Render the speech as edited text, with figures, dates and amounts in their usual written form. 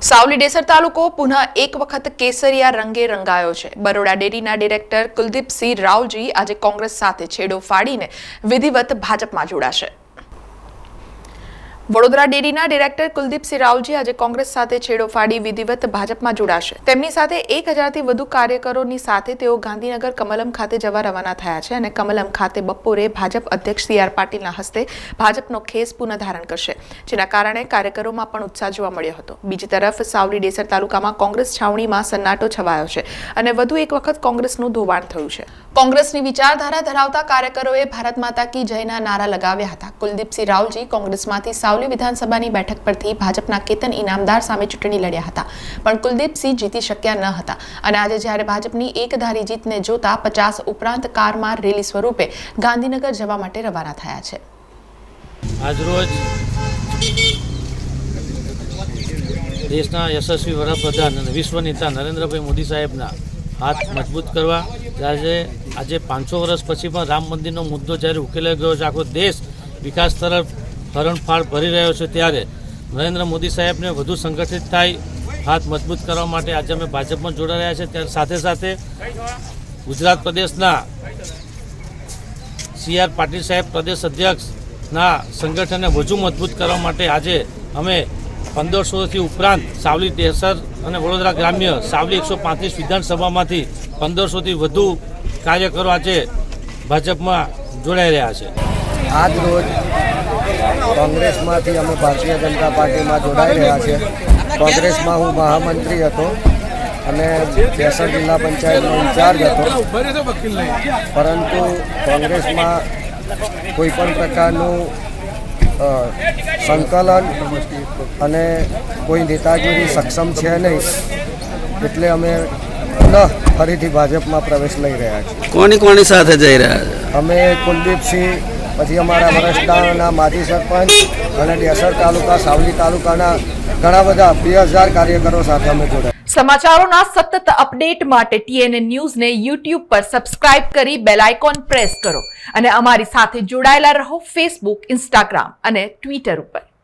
સાવલી ડેસર તાલુકો પુનઃ એક વખત કેસરિયા રંગે રંગાયો છે। બરોડા ડેરીના ડિરેક્ટર કુલદીપસિંહ રાવજી આજે કોંગ્રેસ સાથે છેડો ફાડીને વિધિવત ભાજપમાં જોડાશે। વડોદરા ડેરીના ડિરેક્ટર કુલદીપસિંહ રાવજી આજે કોંગ્રેસ સાથે છેડો ફાડી વિધિવત ભાજપમાં જોડાશે। તેમની સાથે 1000થી વધુ કાર્યકરોની સાથે તેઓ ગાંધીનગર કમલમ ખાતે જવા રવાના થયા છે અને કમલમ ખાતે બપોરે ભાજપ અધ્યક્ષ CR પાટીલના હસ્તે ભાજપનો ખેસ પુનઃ ધારણ કરશે, જેના કારણે કાર્યકરોમાં પણ ઉત્સાહ જોવા મળ્યો હતો। બીજી તરફ સાવલી ડેસર તાલુકામાં કોંગ્રેસ છાવણીમાં સન્નાટો છવાયો છે અને વધુ એક વખત કોંગ્રેસનું ધોવાણ થયું છે। કોંગ્રેસની વિચારધારા ધરાવતા કાર્યકરોએ ભારત માતા કી જયના નારા લગાવ્યા હતા। કુલદીપસિંહ રાવજી કોંગ્રેસમાંથી સાવલી વિધાનસભાની બેઠક પરથી ભાજપના કેતન ઇનામદાર સામે ચૂંટણી લડ્યા હતા, પણ કુલદીપસિંહ જીતી શક્યા ન હતા અને આજે જ્યારે ભાજપની એકધારી જીતને જોતા 50 ઉપરાંત કારમાં રેલી સ્વરૂપે ગાંધીનગર જવા માટે રવાના થયા છે। આજરોજ દેશના યશસ્વી વડાપ્રધાન અને વિશ્વ નેતા નરેન્દ્રભાઈ મોદી સાહેબના હાથ મજબૂત કરવા આજે 500 વર્ષ પછી પણ રામ મંદિરનો મુદ્દો જ્યારે ઉકેલાઈ ગયો છે, આખો દેશ વિકાસ તરફ હરણફાળ ભરી રહ્યો છે, ત્યારે નરેન્દ્ર મોદી સાહેબને વધુ સંગઠિત થાય, હાથ મજબૂત કરવા માટે આજે અમે ભાજપમાં જોડાઈ રહ્યા છે। ત્યારે સાથે સાથે ગુજરાત પ્રદેશના CR પાટીલ સાહેબ પ્રદેશ અધ્યક્ષના સંગઠનને વધુ મજબૂત કરવા માટે આજે અમે 1500થી ઉપરાંત સાવલી ડેસર અને વડોદરા ગ્રામ્ય સાવલી 135 વિધાનસભામાંથી 1500થી વધુ કાર્યકરો આજે ભાજપમાં જોડાઈ રહ્યા છે। આજ રોજ કોંગ્રેસમાંથી અમે ભારતીય જનતા પાર્ટીમાં જોડાઈ રહ્યા છે। કોંગ્રેસમાં હું મહામંત્રી હતો અને ડેસર જિલ્લા પંચાયતનો ઇન્ચાર્જ હતો, પરંતુ કોંગ્રેસમાં કોઈ પણ પ્રકારનું સંકલન અને કોઈ નેતાગીરી સક્ષમ છે નહીં, એટલે અમે ફરીથી ભાજપમાં પ્રવેશ લઈ રહ્યા છીએ। કોની સાથે જઈ રહ્યા છે? અમે કુલદીપસિંહ, પછી અમારા વરસડાના માજી સરપંચ અને ડેસર તાલુકા સાવલી તાલુકાના ઘણા બધા 2000 કાર્યકરો સાથે અમે જોડાયા। સમાચારોના સતત અપડેટ માટે TNN ન્યૂઝને YouTube પર સબસ્ક્રાઇબ કરી બેલ આઇકોન પ્રેસ કરો અને અમારી સાથે જોડાયેલા રહો Facebook, Instagram અને Twitter ઉપર।